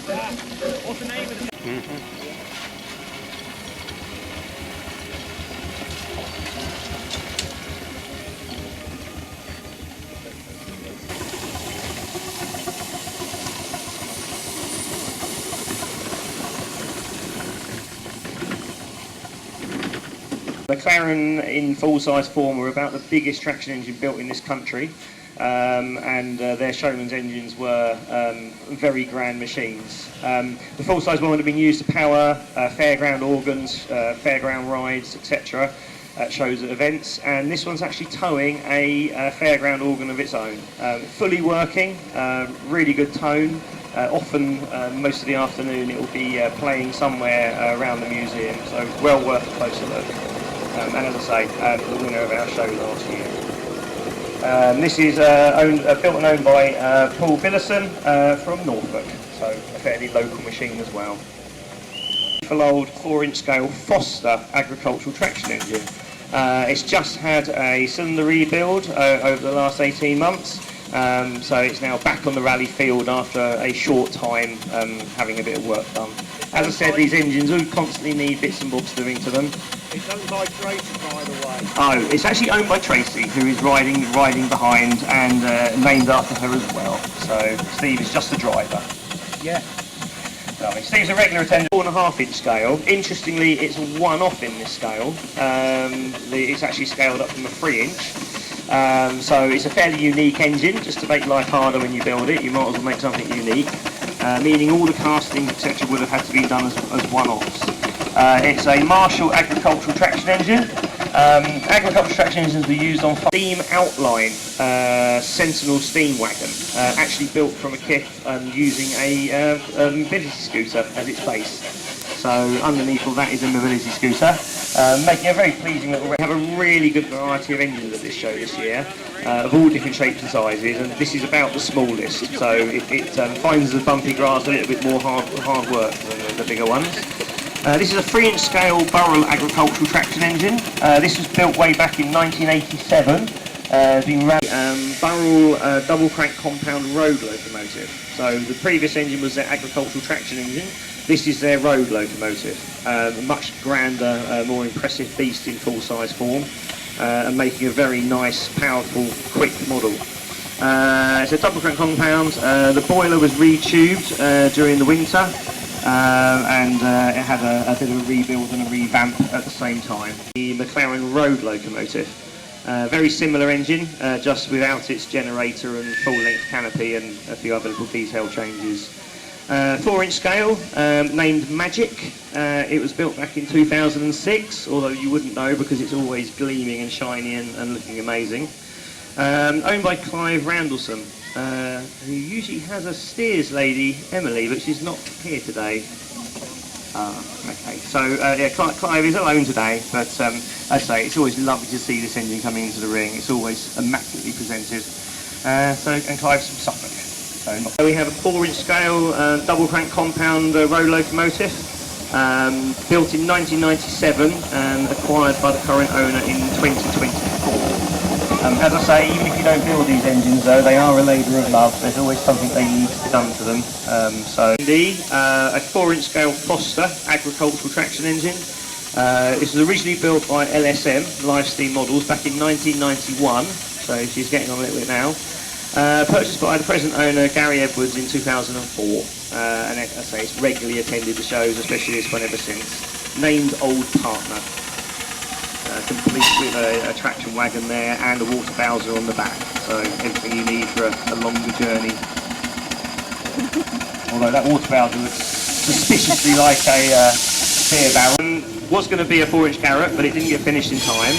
What's the name of the... McLaren in full-size form were about the biggest traction engine built in this country, and their Showman's engines were very grand machines. The full-size one would have been used to power fairground organs, fairground rides, etc. at shows at events, and this one's actually towing a fairground organ of its own. Fully working, really good tone. Often, most of the afternoon, it will be playing somewhere around the museum, so well worth a closer look. And as I say, the winner of our show last year. This is built and owned by Paul Billison from Norfolk, so a fairly local machine as well. Old 4-inch scale Foster agricultural traction engine. It's just had a cylinder rebuild over the last 18 months, so it's now back on the rally field after a short time having a bit of work done. As I said, these engines all constantly need bits and bobs doing to them. It's owned by Tracy, by the way. Oh, it's actually owned by Tracy, who is riding behind, and named after her as well. So Steve is just the driver. Yeah. Lovely. Steve's a regular attendant. 4.5-inch scale. Interestingly, it's a one-off in this scale. It's actually scaled up from a 3-inch. So it's a fairly unique engine. Just to make life harder when you build it, you might as well make something unique. Meaning all the castings, etc., would have had to be done as one-offs. It's a Marshall agricultural traction engine. Agricultural traction engines were used on steam outline Sentinel steam wagon, actually built from a kit using a mobility scooter as its base. So underneath all that is a mobility scooter, making a very pleasing little. We have a really good variety of engines at this show this year, of all different shapes and sizes, and this is about the smallest, so it finds the bumpy grass a little bit more hard work than the bigger ones. This is a 3-inch scale Burl agricultural traction engine. This was built way back in 1987. Been Burl double crank compound road locomotive. So the previous engine was their agricultural traction engine. This is their road locomotive. A much grander, more impressive beast in full-size form, and making a very nice, powerful, quick model. It's a double crank compound. The boiler was retubed during the winter. And it had a bit of a rebuild and a revamp at the same time. The McLaren road locomotive. Very similar engine, just without its generator and full-length canopy and a few other little detail changes. 4-inch scale, named Magic. It was built back in 2006, although you wouldn't know because it's always gleaming and shiny and looking amazing. Owned by Clive Randlesome, who usually has a steers lady, Emily, but she's not here today. Okay, so yeah, Clive is alone today, but as I say, it's always lovely to see this engine coming into the ring. It's always immaculately presented. And Clive's from Suffolk. So we have a 4-inch scale double crank compound road locomotive, built in 1997 and acquired by the current owner in 2024. As I say, even if you don't build these engines though, they are a labour of love. There's always something they need to be done to them. A 4-inch scale Foster agricultural traction engine. This was originally built by LSM, Live Steam Models, back in 1991, so she's getting on a little bit now. Purchased by the present owner, Gary Edwards, in 2004. And as I say, it's regularly attended the shows, especially this one ever since. Named Old Partner. Complete with a traction wagon there and a water bowser on the back, so everything you need for a longer journey. Although that water bowser looks suspiciously like a beer barrel. Was going to be a 4-inch Garrett, but it didn't get finished in time.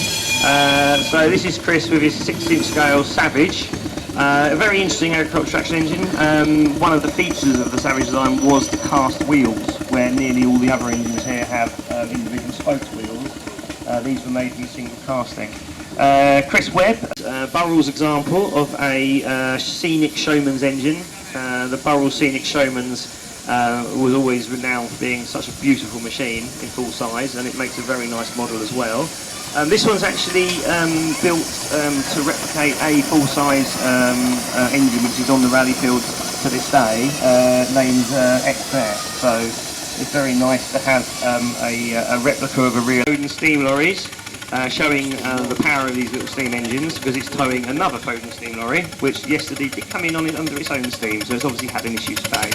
So this is Chris with his 6-inch scale Savage. A very interesting agricultural traction engine. One of the features of the Savage design was the cast wheels, where nearly all the other engines here have individual spoked wheels. These were made from a single casting. Chris Webb, Burrell's example of a scenic Showman's engine. The Burrell Scenic Showman's was always renowned for being such a beautiful machine in full size, and it makes a very nice model as well. This one's actually built to replicate a full-size engine which is on the rally field to this day, named X there. So it's very nice to have a replica of a real Foden steam lorries, showing the power of these little steam engines, because it's towing another Foden steam lorry, which yesterday did come in on it under its own steam, so it's obviously having issues today.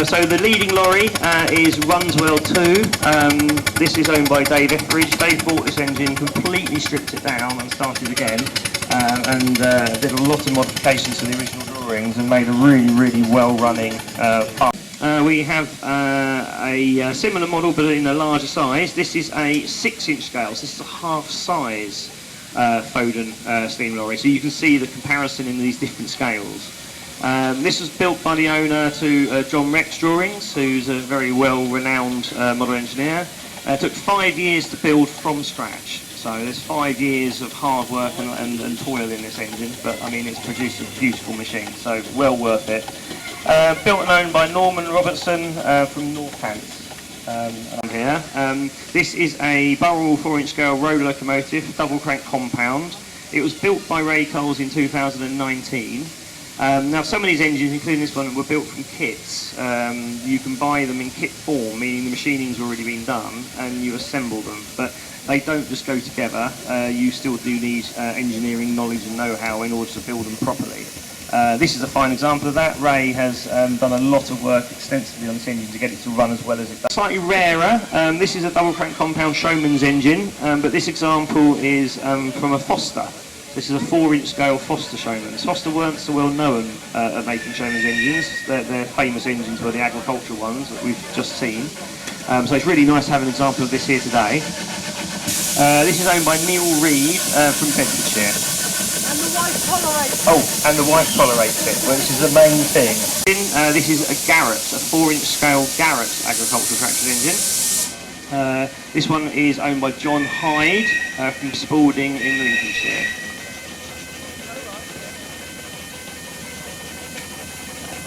So the leading lorry is Runswell 2. This is owned by Dave Etheridge. Dave bought this engine, completely stripped it down and started again, and did a lot of modifications to the original drawings and made a really well-running part. We have a similar model but in a larger size. This is a 6-inch scale, so this is a half-size Foden steam lorry, so you can see the comparison in these different scales. This was built by the owner to John Rex Drawings, who's a very well-renowned model engineer. It took 5 years to build from scratch, so there's 5 years of hard work and toil in this engine, but I mean it's produced a beautiful machine, so well worth it. Built and owned by Norman Robertson from Northants. Here. This is a Burl 4-inch scale road locomotive, double crank compound. It was built by Ray Coles in 2019. Now some of these engines, including this one, were built from kits. You can buy them in kit form, meaning the machining's already been done, and you assemble them. But they don't just go together. You still do need engineering knowledge and know-how in order to build them properly. This is a fine example of that. Ray has done a lot of work extensively on this engine to get it to run as well as it does. Slightly rarer, this is a double crank compound Showman's engine, but this example is from a Foster. This is a 4-inch scale Foster Showman. Foster weren't so well known at making Showman's engines. Their famous engines were the agricultural ones that we've just seen. So it's really nice to have an example of this here today. This is owned by Neil Reed from Bedfordshire. And the wife tolerates. Oh, and the wife tolerates it. Well, this is the main thing. This is a Garrett, a 4-inch scale Garrett agricultural traction engine. This one is owned by John Hyde from Spalding in Lincolnshire.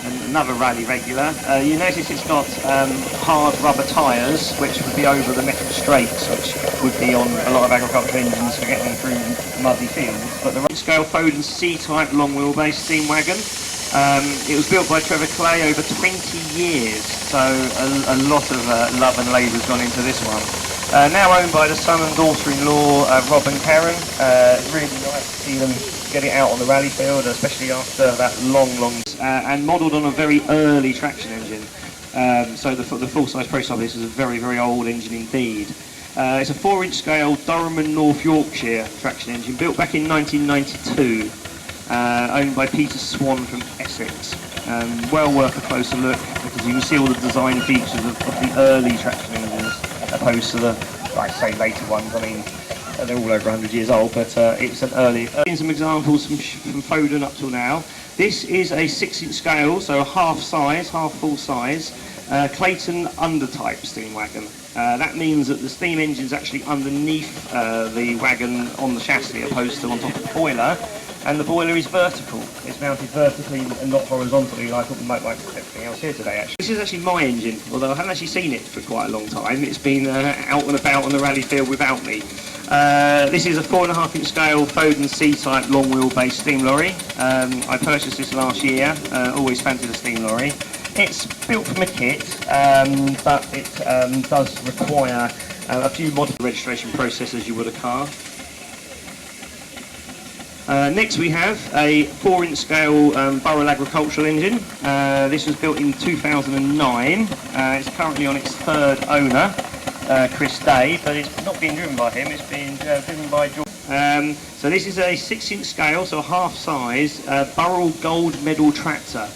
And another rally regular. You notice it's got hard rubber tyres, which would be over the metal strakes, which would be on a lot of agricultural engines for getting through muddy fields. But the scale Foden C-type long wheelbase steam wagon. It was built by Trevor Clay over 20 years, so a lot of love and labour has gone into this one. Now owned by the son and daughter-in-law Rob and Karen. Really nice to see them get it out on the rally field, especially after that long and modelled on a very early traction engine. So the full-size prototype of this is a very old engine indeed. It's a 4-inch scale Durham and North Yorkshire traction engine, built back in 1992, owned by Peter Swan from Essex. Well worth a closer look, because you can see all the design features of the early traction engines, opposed to the, like I say, later ones. I mean, they're all over 100 years old, but it's an early. Some examples from Foden up till now. This is a 6-inch scale, so a half full size, Clayton undertype steam wagon. That means that the steam engine's actually underneath the wagon on the chassis, opposed to on top of the boiler, and the boiler is vertical. It's mounted vertically and not horizontally like everything else here today, actually. This is actually my engine, although I haven't actually seen it for quite a long time. It's been out and about on the rally field without me. This is a 4.5-inch scale Foden C-type long wheelbase steam lorry. I purchased this last year, always fancied a steam lorry. It's built from a kit, but it does require a few modern registration process as you would a car. Next we have a 4-inch scale Burl agricultural engine. This was built in 2009. It's currently on its 3rd owner, Chris Day, but it's not being driven by him, it's being driven by George. So this is a 6-inch scale, so half size, Burl gold medal tractor.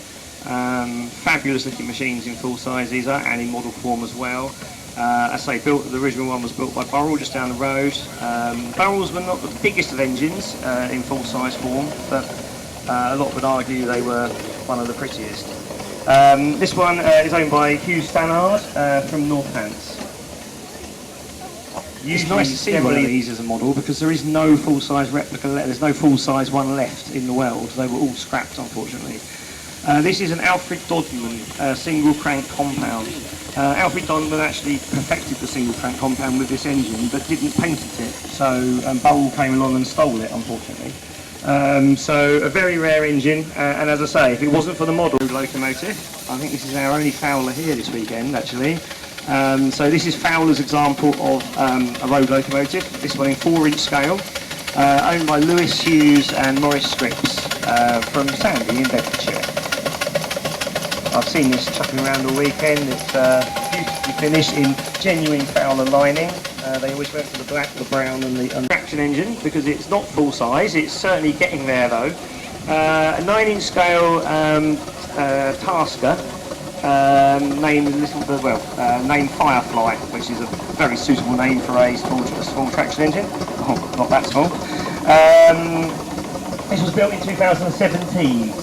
Fabulous looking machines in full size these are, and in model form as well. As I say, the original one was built by Burl just down the road. Burls were not the biggest of engines in full size form, but a lot would argue they were one of the prettiest. This one is owned by Hugh Stannard from Northants. It's nice to see one of these as a model, because there is no full-size replica, there's no full-size one left in the world. They were all scrapped, unfortunately. This is an Alfred Dodman single crank compound. Alfred Dodman actually perfected the single crank compound with this engine, but didn't paint it, so Burl came along and stole it, unfortunately. So a very rare engine, and as I say, if it wasn't for the model locomotive, I think this is our only Fowler here this weekend actually. So this is Fowler's example of a road locomotive, this one in 4-inch scale, owned by Lewis Hughes and Maurice Scripps from Sandy in Bedfordshire. I've seen this chucking around all weekend. It's beautifully finished in genuine Fowler lining. They always went for the black, the brown and the traction engine because it's not full size. It's certainly getting there though. A 9-inch scale Tasker named Firefly, which is a very suitable name for a small traction engine. Oh, not that small. This was built in 2017.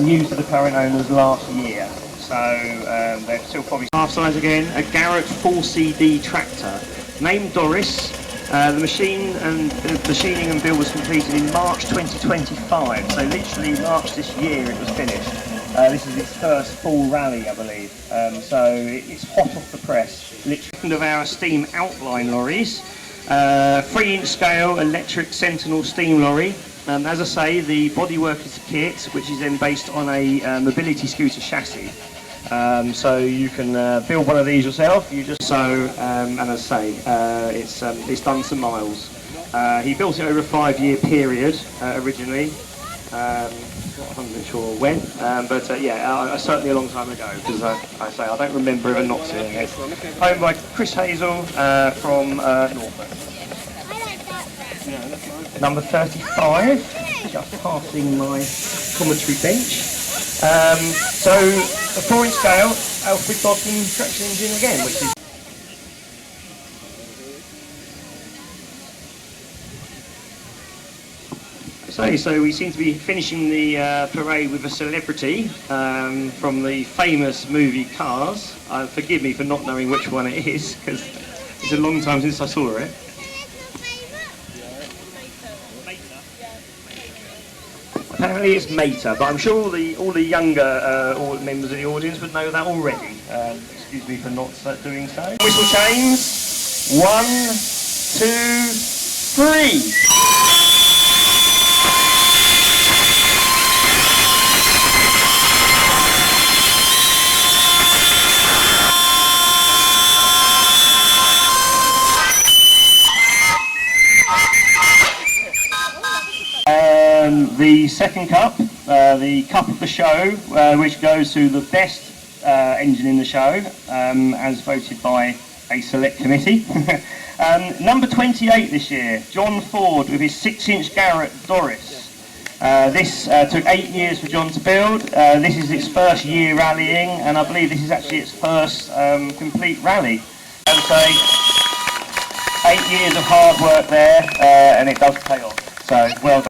New to the current owners last year, so they're still probably half size again. A Garrett 4CD tractor named Doris. The machining and build was completed in March 2025, so literally March this year it was finished. This is its first full rally, I believe, so it's hot off the press. Literally of our steam outline lorries, 3-inch scale electric Sentinel steam lorry. As I say, the bodywork is kit, which is then based on a mobility scooter chassis. So you can build one of these yourself. And as I say, it's done some miles. He built it over a 5-year period originally. Not 100% sure when, but yeah, certainly a long time ago. Because I don't remember ever not seeing it. Owned by Chris Hazel from Norfolk. Number 35, just passing my commentary bench. So a 4-inch scale, Alfred Dodson traction engine again, which is. So we seem to be finishing the parade with a celebrity from the famous movie Cars. Forgive me for not knowing which one it is, because it's a long time since I saw it. Apparently it's Mater, but I'm sure all the younger members of the audience would know that already. Excuse me for not doing so. Whistle chains. 1, 2, 3. The second cup, the cup of the show, which goes to the best engine in the show, as voted by a select committee. Number 28 this year, John Ford with his 6-inch Garrett Doris. This took 8 years for John to build. This is its first year rallying, and I believe this is actually its first complete rally. I would say 8 years of hard work there, and it does pay off. So well done.